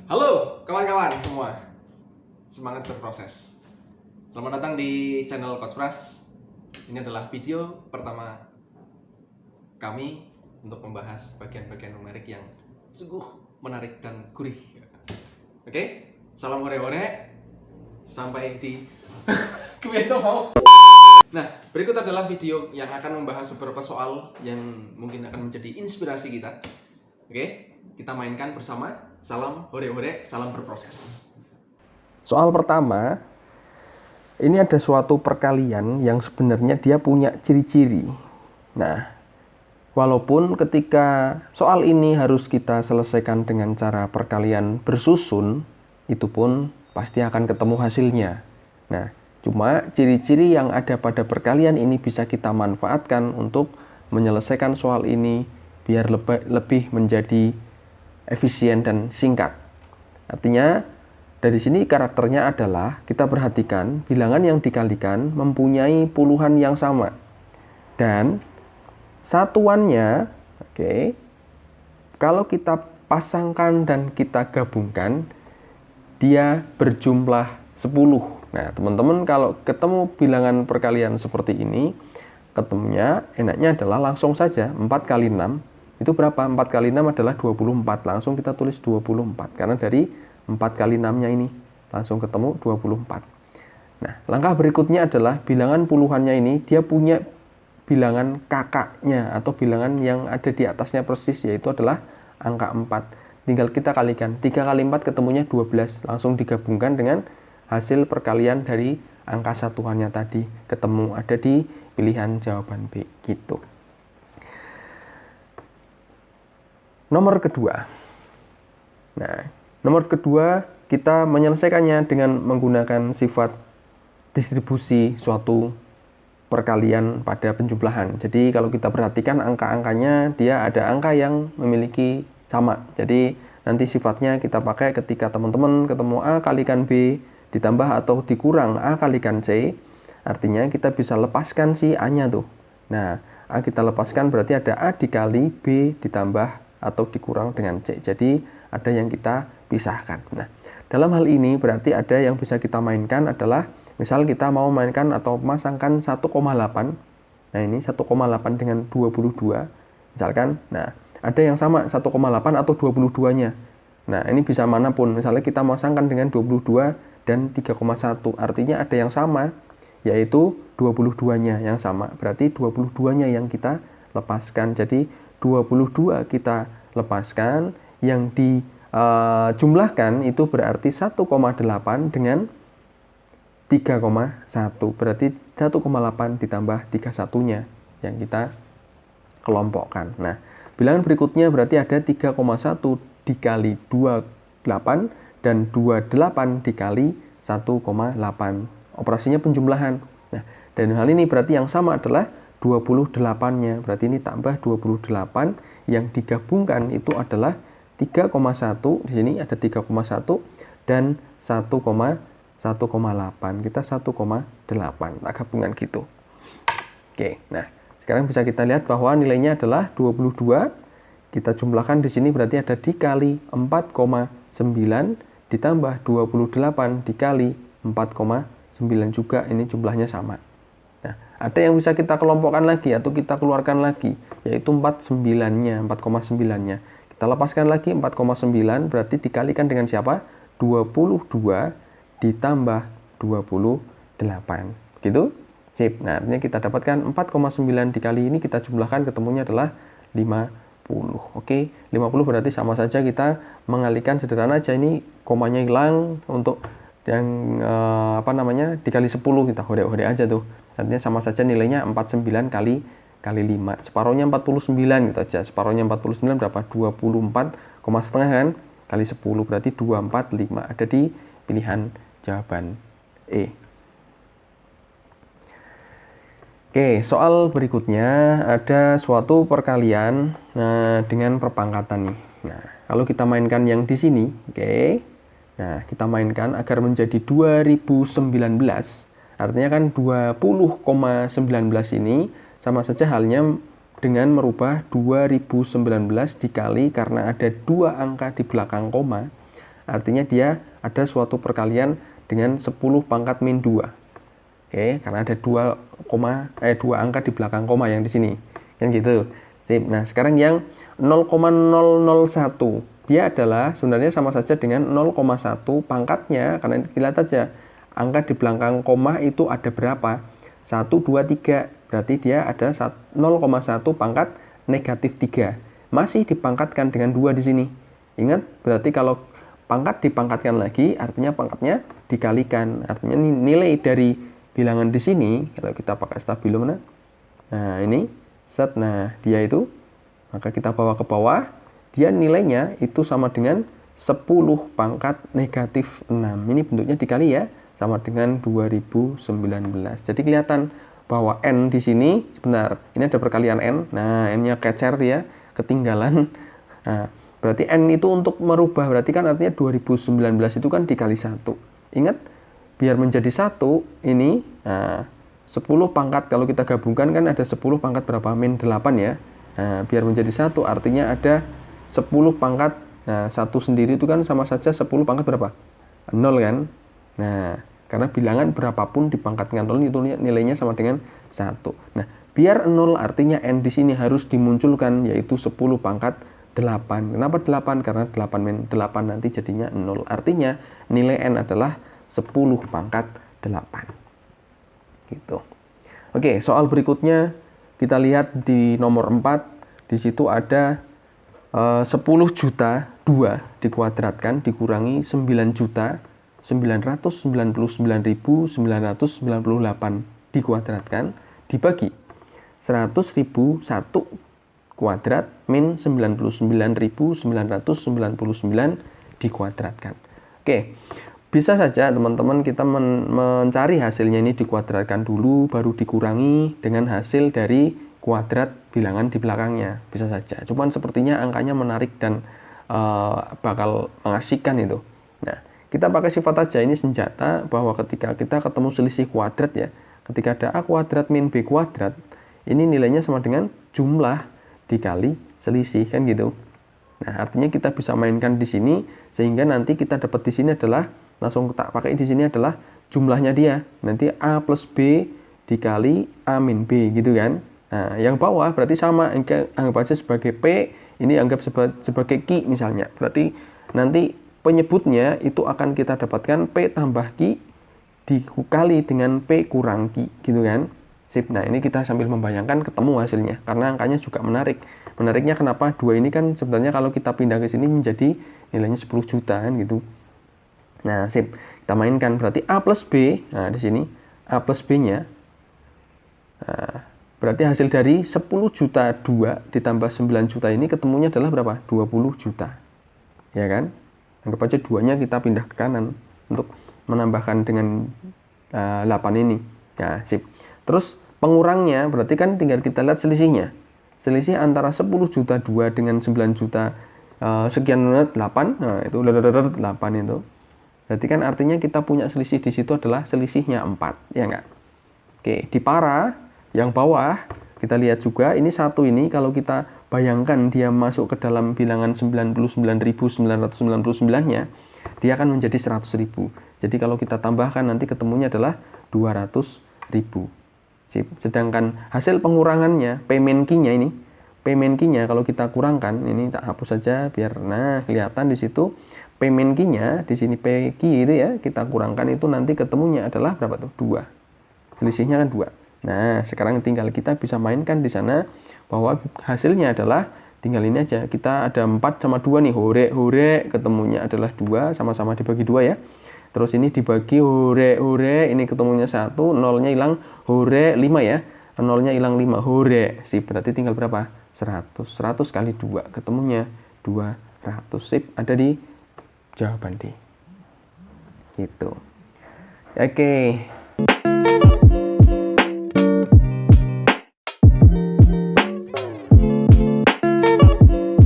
Halo kawan-kawan semua, semangat berproses. Selamat datang di channel Coach Pras. Ini adalah video pertama kami untuk membahas bagian-bagian numerik yang sungguh menarik dan gurih. Oke, salam hore-hore. Sampai di Kebeto mau. Nah, berikut adalah video yang akan membahas beberapa soal yang mungkin akan menjadi inspirasi kita. Oke, kita mainkan bersama. Salam hore-hore, salam berproses. Soal pertama, ini ada suatu perkalian yang sebenarnya dia punya ciri-ciri. Nah, walaupun ketika soal ini harus kita selesaikan dengan cara perkalian bersusun, itu pun pasti akan ketemu hasilnya. Nah, cuma ciri-ciri yang ada pada perkalian ini bisa kita manfaatkan untuk menyelesaikan soal ini biar lebih menjadi efisien dan singkat. Artinya, dari sini karakternya adalah kita perhatikan bilangan yang dikalikan mempunyai puluhan yang sama. Dan satuannya, kalau kita pasangkan dan kita gabungkan, dia berjumlah 10. Nah, teman-teman kalau ketemu bilangan perkalian seperti ini, ketemunya enaknya adalah langsung saja 4 kali 6. Itu berapa? 4 kali 6 adalah 24. Langsung kita tulis 24. Karena dari 4 kali 6-nya ini langsung ketemu 24. Nah, langkah berikutnya adalah bilangan puluhannya ini dia punya bilangan kakaknya atau bilangan yang ada di atasnya persis, yaitu adalah angka 4. Tinggal kita kalikan. 3 kali 4 ketemunya 12. Langsung digabungkan dengan hasil perkalian dari angka satuannya tadi. Ketemu ada di pilihan jawaban B. Gitu. Nomor kedua. Nah, nomor kedua kita menyelesaikannya dengan menggunakan sifat distribusi suatu perkalian pada penjumlahan. Jadi kalau kita perhatikan angka-angkanya, dia ada angka yang memiliki sama. Jadi nanti sifatnya kita pakai ketika teman-teman ketemu A kalikan B ditambah atau dikurang A kalikan C. Artinya kita bisa lepaskan si A-nya tuh. Nah, A kita lepaskan berarti ada A dikali B ditambah atau dikurang dengan C. Jadi ada yang kita pisahkan. Nah, dalam hal ini berarti ada yang bisa kita mainkan adalah misal kita mau mainkan atau memasangkan 1,8. Nah, ini 1,8 dengan 22 misalkan. Nah, ada yang sama 1,8 atau 22-nya. Nah, ini bisa manapun. Misalnya kita masangkan dengan 22 dan 3,1. Artinya ada yang sama, yaitu 22-nya yang sama. Berarti 22-nya yang kita lepaskan. Jadi 22 kita lepaskan, yang dijumlahkan itu berarti 1,8 dengan 3,1. Berarti 1,8 ditambah 31-nya yang kita kelompokkan. Nah, bilangan berikutnya berarti ada 3,1 dikali 28 dan 28 dikali 1,8. Operasinya penjumlahan. Nah, dan hal ini berarti yang sama adalah 28-nya. Berarti ini tambah 28, yang digabungkan itu adalah 3,1. Di sini ada 3,1 dan 1,8. Kita 1,8. Nah, gabungan gitu. Oke, nah sekarang bisa kita lihat bahwa nilainya adalah 22. Kita jumlahkan di sini berarti ada dikali 4,9 ditambah 28 dikali 4,9 juga, ini jumlahnya sama. Nah, ada yang bisa kita kelompokkan lagi atau kita keluarkan lagi, yaitu 4,9-nya. Kita lepaskan lagi 4,9 berarti dikalikan dengan siapa? 22 ditambah 28. Gitu? Sip. Nah, artinya kita dapatkan 4,9 dikali ini kita jumlahkan ketemunya adalah 50. Oke, 50 berarti sama saja kita mengalihkan sederhana aja, ini komanya hilang, untuk yang dikali 10 kita hore-hore aja tuh. Artinya sama saja nilainya 49 kali 5. Separohnya 49 gitu aja. Separohnya 49 berapa? 24, setengah kan? Kali 10 berarti 245. Ada di pilihan jawaban E. Oke, soal berikutnya ada suatu perkalian dengan perpangkatan nih. Nah, kalau kita mainkan yang di sini, nah kita mainkan agar menjadi 2019. Artinya kan 20,19 ini sama saja halnya dengan merubah 2019 dikali, karena ada dua angka di belakang koma, artinya dia ada suatu perkalian dengan 10 pangkat min 2. Oke, karena ada 2 angka di belakang koma yang di sini. Kan gitu. Sip. Nah, sekarang yang 0,001. Dia adalah sebenarnya sama saja dengan 0,1 pangkatnya, karena kita lihat aja angka di belakang koma itu ada berapa? 1, 2, 3. Berarti dia ada 0,1 pangkat negatif 3. Masih dipangkatkan dengan 2 di sini. Ingat, berarti kalau pangkat dipangkatkan lagi, artinya pangkatnya dikalikan. Artinya nilai dari bilangan di sini, kalau kita pakai stabilo mana? Nah, ini set. Nah, dia itu, maka kita bawa ke bawah, dia nilainya itu sama dengan 10 pangkat negatif 6. Ini bentuknya dikali ya, sama dengan 2019. Jadi kelihatan bahwa N di sini, sebentar, ini ada perkalian N. Nah, N-nya kecer dia, ketinggalan. Nah, berarti N itu untuk merubah, berarti kan artinya 2019 itu kan dikali 1. Ingat, biar menjadi 1, ini, nah, 10 pangkat, kalau kita gabungkan kan ada 10 pangkat berapa? Min 8 ya. Nah, biar menjadi 1, artinya ada 10 pangkat. Nah, 1 sendiri itu kan sama saja 10 pangkat berapa? 0 kan? Nah, karena bilangan berapapun dipangkatkan 0 itu nilainya sama dengan 1. Nah, biar 0 artinya N di sini harus dimunculkan, yaitu 10 pangkat 8. Kenapa 8? Karena 8 min 8 nanti jadinya 0. Artinya nilai N adalah 10 pangkat 8. Gitu. Oke, soal berikutnya kita lihat di nomor 4. Di situ ada 10 juta 2 dikuadratkan dikurangi 9.999.998 dikuadratkan dibagi 100.000 1 kuadrat min 99.999 dikuadratkan. Oke, bisa saja teman-teman kita mencari hasilnya ini dikuadratkan dulu, baru dikurangi dengan hasil dari kuadrat bilangan di belakangnya. Bisa saja. Cuman sepertinya angkanya menarik dan bakal mengasihkan itu. Nah, kita pakai sifat aja, ini senjata, bahwa ketika kita ketemu selisih kuadrat ya, ketika ada A kuadrat min B kuadrat, ini nilainya sama dengan jumlah dikali selisih, kan gitu. Nah, artinya kita bisa mainkan di sini, sehingga nanti kita dapat di sini adalah, langsung tak pakai di sini adalah jumlahnya dia. Nanti A plus B dikali A min B, gitu kan. Nah, yang bawah berarti sama, anggap aja sebagai P, ini anggap sebagai Q misalnya. Berarti nanti penyebutnya itu akan kita dapatkan P tambah Q dikali dengan P kurang Q, gitu kan. Sip. Nah, ini kita sambil membayangkan ketemu hasilnya, karena angkanya juga menarik. Menariknya kenapa? 2 ini kan sebenarnya kalau kita pindah ke sini menjadi nilainya 10 juta kan gitu. Nah, sip. Kita mainkan berarti A plus B. Nah, di sini A plus B-nya. Nah, berarti hasil dari 10 juta 2 ditambah 9 juta ini ketemunya adalah berapa? 20 juta. Ya kan? Anggap aja 2-nya kita pindah ke kanan untuk menambahkan dengan 8 ini. Ya, sip. Terus pengurangnya berarti kan tinggal kita lihat selisihnya. Selisih antara 10 juta 2 dengan 9 juta sekian 8. Nah, itu 8 itu. Berarti kan artinya kita punya selisih di situ adalah selisihnya 4, ya enggak? Oke, di para yang bawah kita lihat juga ini 1 ini kalau kita bayangkan dia masuk ke dalam bilangan 99.999-nya, dia akan menjadi 100.000. Jadi kalau kita tambahkan nanti ketemunya adalah 200.000. Sip. Sedangkan hasil pengurangannya, payment key-nya ini, payment key-nya kalau kita kurangkan, ini tak hapus saja biar kelihatan di situ. Payment key-nya di sini P key itu ya, kita kurangkan itu nanti ketemunya adalah berapa tuh? 2. Selisihnya kan 2. Nah, sekarang tinggal kita bisa mainkan di sana bahwa hasilnya adalah tinggal ini aja. Kita ada 4 sama 2 nih, hore, ketemunya adalah 2, sama-sama dibagi 2 ya. Terus ini dibagi hore, ini ketemunya 1, 0-nya hilang, hore 5 ya. 0-nya hilang 5, hore. Sip, berarti tinggal berapa? 100. 100 kali 2, ketemunya 200. Sip, ada di jawaban D. Gitu. Oke.